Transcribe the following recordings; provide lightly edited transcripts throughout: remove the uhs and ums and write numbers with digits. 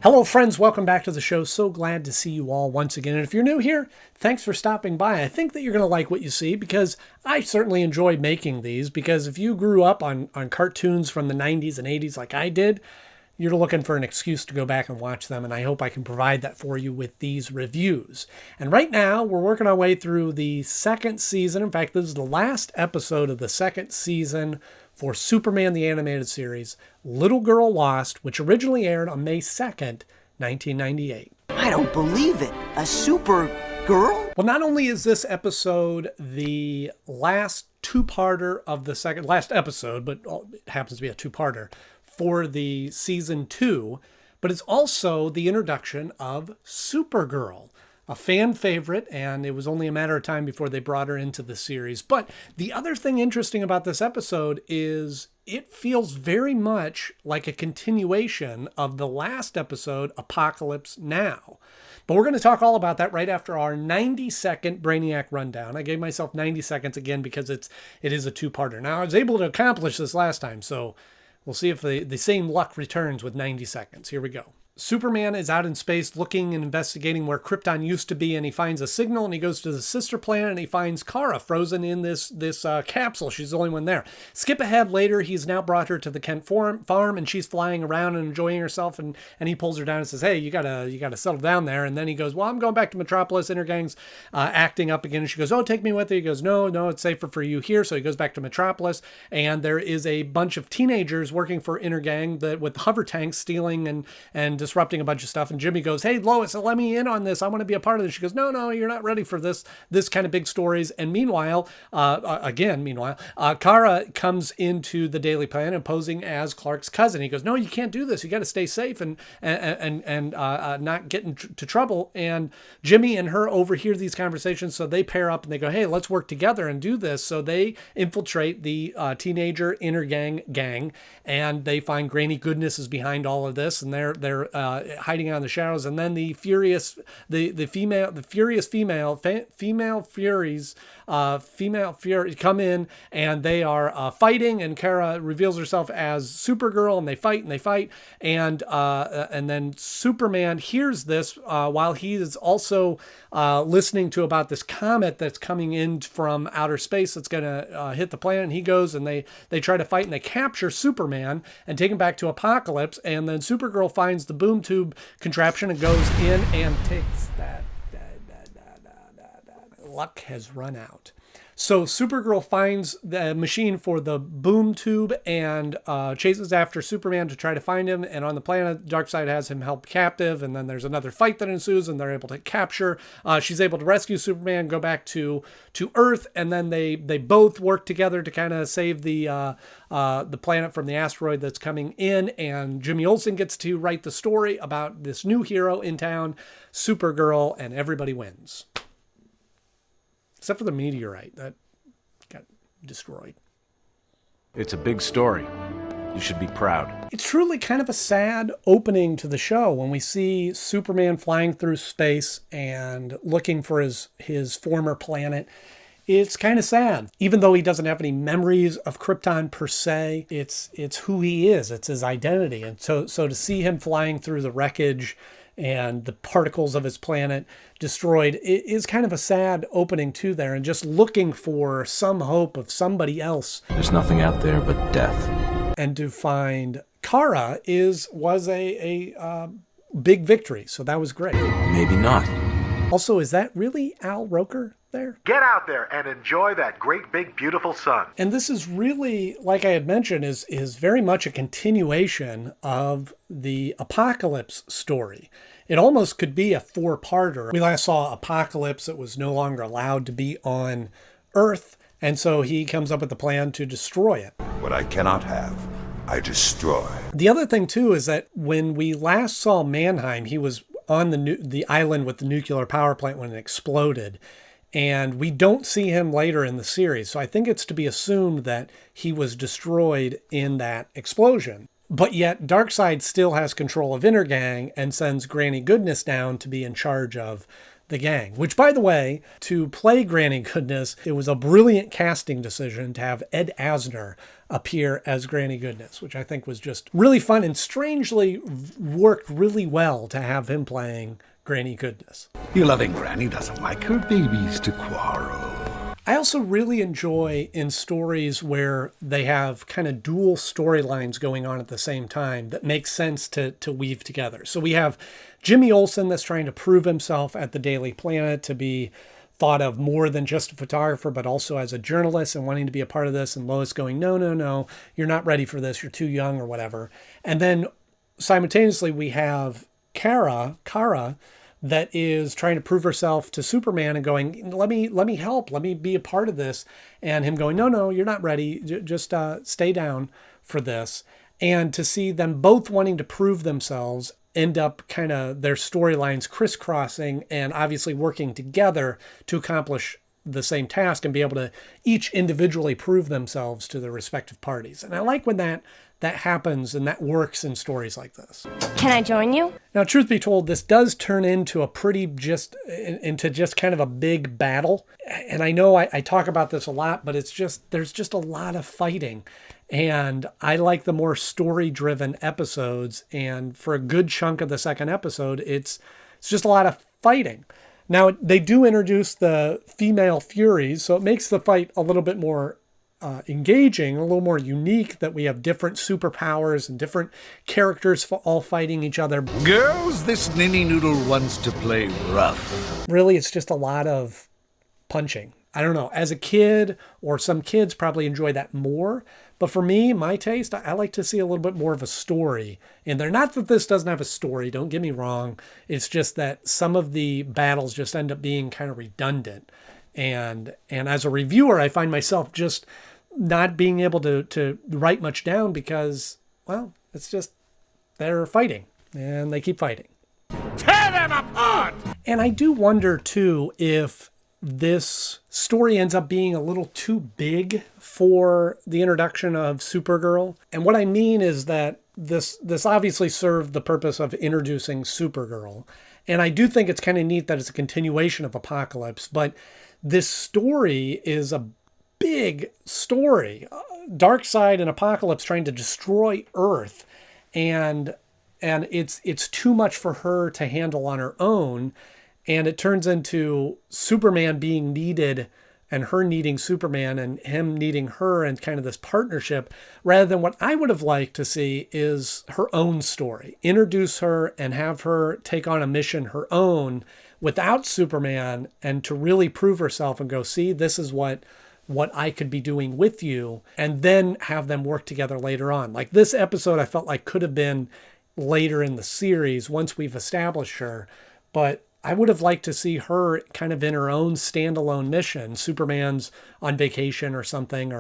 Hello friends, welcome back to the show. So glad to see you all once again. And if you're new here, thanks for stopping by. I think that you're going to like what you see because I certainly enjoyed making these, because if you grew up on cartoons from the 90s and 80s like I did, you're looking for an excuse to go back and watch them, and I hope I can provide that for you with these reviews. And right now, we're working our way through the second season. In fact, this is the last episode of the second season for Superman the Animated Series, Little Girl Lost, which originally aired on May 2nd, 1998. I don't believe it. A Supergirl? Well, not only is this episode the last two-parter of the last episode, but it happens to be a two-parter for the season 2, but it's also the introduction of Supergirl, a fan favorite, and it was only a matter of time before they brought her into the series. But the other thing interesting about this episode is it feels very much like a continuation of the last episode, Apokolips Now. But we're going to talk all about that right after our 90-second Brainiac rundown. I gave myself 90 seconds again because it is a two-parter. Now, I was able to accomplish this last time, so we'll see if the same luck returns with 90 seconds. Here we go. Superman is out in space looking and investigating where Krypton used to be, and he finds a signal, and he goes to the sister planet, and he finds Kara frozen in this capsule. She's the only one there. Skip ahead later, he's now brought her to the Kent farm, and she's flying around and enjoying herself, and he pulls her down and says, hey, you gotta settle down there. And then he goes, well, I'm going back to Metropolis. Intergang's acting up again. And she goes, oh, take me with you. He goes, no, it's safer for you here. So he goes back to Metropolis, and there is a bunch of teenagers working for Intergang with hover tanks stealing and disrupting a bunch of stuff. And Jimmy goes, hey, Lois, let me in on this. I want to be a part of this. She goes, no, you're not ready for this kind of big stories. And meanwhile, Kara comes into the Daily Planet posing as Clark's cousin. He goes, no, you can't do this. You got to stay safe and not get into trouble. And Jimmy and her overhear these conversations. So they pair up and they go, hey, let's work together and do this. So they infiltrate the teenager Intergang gang, and they find Granny Goodness is behind all of this, and they're hiding out in the shadows. And then the furious female furies come in, and they are fighting, and Kara reveals herself as Supergirl, and they fight, and then Superman hears this while he is also listening to about this comet that's coming in from outer space that's going to hit the planet. And he goes, and they try to fight, and they capture Superman and take him back to Apokolips. And then Supergirl finds the boom tube contraption and goes in and takes that. Luck has run out. So Supergirl finds the machine for the boom tube and chases after Superman to try to find him. And on the planet, Darkseid has him held captive. And then there's another fight that ensues, and they're able to capture. She's able to rescue Superman, go back to Earth, and then they both work together to kind of save the planet from the asteroid that's coming in. And Jimmy Olsen gets to write the story about this new hero in town, Supergirl, and everybody wins. Except for the meteorite that got destroyed. It's a big story. You should be proud. It's truly kind of a sad opening to the show when we see Superman flying through space and looking for his former planet. It's kind of sad. Even though he doesn't have any memories of Krypton per se, it's who he is. It's his identity. And so to see him flying through the wreckage and the particles of his planet destroyed, it is kind of a sad opening to there, and just looking for some hope of somebody else. There's nothing out there but death. And to find Kara was a big victory, so that was great. Maybe not. Also, is that really Al Roker there? Get out there and enjoy that great big beautiful sun. And this is really, like I had mentioned, is very much a continuation of the Apokolips story. It almost could be a four-parter. We last saw Apokolips. It was no longer allowed to be on Earth, and so he comes up with a plan to destroy it. What I cannot have, I destroy. The other thing, too, is that when we last saw Mannheim, he was on the island with the nuclear power plant when it exploded. And we don't see him later in the series. So I think it's to be assumed that he was destroyed in that explosion. But yet Darkseid still has control of Intergang and sends Granny Goodness down to be in charge of the gang. Which, by the way, to play Granny Goodness, it was a brilliant casting decision to have Ed Asner appear as Granny Goodness, which I think was just really fun and strangely worked really well to have him playing Granny Goodness. Your loving granny doesn't like her babies to quarrel. I also really enjoy in stories where they have kind of dual storylines going on at the same time that make sense to weave together. So we have Jimmy Olsen that's trying to prove himself at the Daily Planet to be thought of more than just a photographer, but also as a journalist and wanting to be a part of this. And Lois going, no, you're not ready for this. You're too young or whatever. And then simultaneously we have Kara, that is trying to prove herself to Superman and going, let me help, let me be a part of this. And him going, no, you're not ready. Just stay down for this. And to see them both wanting to prove themselves end up kind of their storylines crisscrossing and obviously working together to accomplish the same task and be able to each individually prove themselves to their respective parties. And I like when that happens and that works in stories like this. Can I join you? Now, truth be told, this does turn into into just kind of a big battle. And I know I talk about this a lot, but there's just a lot of fighting. And I like the more story-driven episodes. And for a good chunk of the second episode, it's just a lot of fighting. Now, they do introduce the female Furies, so it makes the fight a little bit more engaging, a little more unique, that we have different superpowers and different characters all fighting each other. Girls, this ninny noodle wants to play rough. Really, it's just a lot of punching. I don't know. As a kid, or some kids probably enjoy that more. But for me, my taste, I like to see a little bit more of a story in there. Not that this doesn't have a story, don't get me wrong. It's just that some of the battles just end up being kind of redundant. And as a reviewer, I find myself just not being able to write much down because, well, it's just they're fighting and they keep fighting. Tear them apart! And I do wonder, too, if this story ends up being a little too big for the introduction of Supergirl. And what I mean is that this obviously served the purpose of introducing Supergirl. And I do think it's kind of neat that it's a continuation of Apokolips, but this story is a big story. Darkseid and Apokolips trying to destroy Earth. And it's too much for her to handle on her own. And it turns into Superman being needed and her needing Superman and him needing her and kind of this partnership, rather than what I would have liked to see is her own story. Introduce her and have her take on a mission her own without Superman, and to really prove herself and go, see, this is what I could be doing with you, and then have them work together later on. Like this episode, I felt like could have been later in the series once we've established her, but I would have liked to see her kind of in her own standalone mission. Superman's on vacation or something,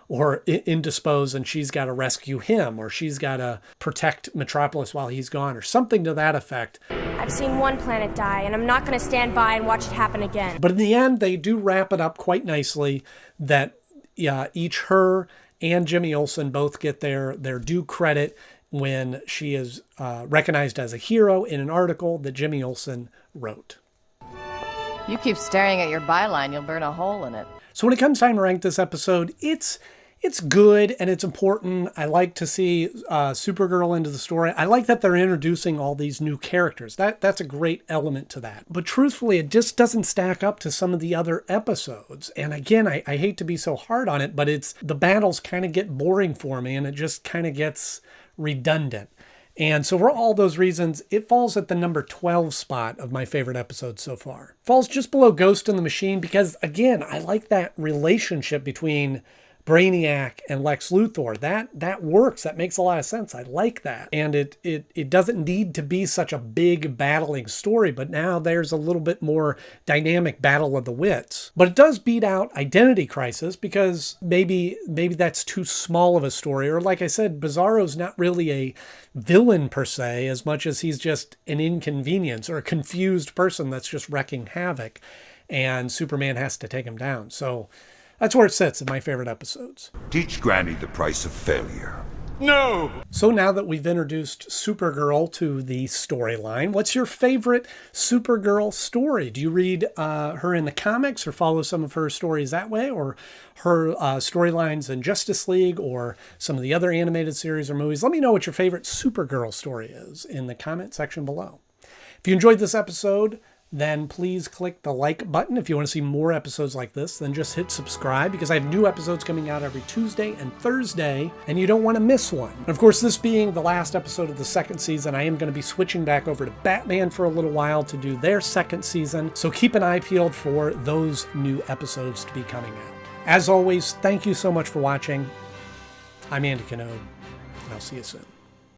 or indisposed, and she's got to rescue him, or she's got to protect Metropolis while he's gone, or something to that effect. I've seen one planet die, and I'm not going to stand by and watch it happen again. But in the end, they do wrap it up quite nicely that each her and Jimmy Olsen both get their due credit when she is recognized as a hero in an article that Jimmy Olsen wrote. You keep staring at your byline, you'll burn a hole in it. So when it comes time to rank this episode, it's good and it's important. I like to see Supergirl into the story. I like that they're introducing all these new characters. That's a great element to that. But truthfully, it just doesn't stack up to some of the other episodes. And again, I hate to be so hard on it, but the battles kind of get boring for me, and it just kind of gets redundant. And so for all those reasons, it falls at the number 12 spot of my favorite episodes so far. Falls just below Ghost in the Machine because, again, I like that relationship between Brainiac and Lex Luthor. That works. That makes a lot of sense. I like that. And it doesn't need to be such a big battling story, but now there's a little bit more dynamic battle of the wits. But it does beat out Identity Crisis because maybe that's too small of a story. Or like I said, Bizarro's not really a villain per se, as much as he's just an inconvenience or a confused person that's just wrecking havoc, and Superman has to take him down. So that's where it sits in my favorite episodes. Teach Granny the price of failure. No! So now that we've introduced Supergirl to the storyline, what's your favorite Supergirl story? Do you read her in the comics or follow some of her stories that way, or her storylines in Justice League or some of the other animated series or movies? Let me know what your favorite Supergirl story is in the comment section below. If you enjoyed this episode, then please click the like button. If you want to see more episodes like this, then just hit subscribe, because I have new episodes coming out every Tuesday and Thursday, and you don't want to miss one. And of course, this being the last episode of the second season, I am going to be switching back over to Batman for a little while to do their second season, so keep an eye peeled for those new episodes to be coming out. As always, thank you so much for watching. I'm Andy Knode, and I'll see you soon.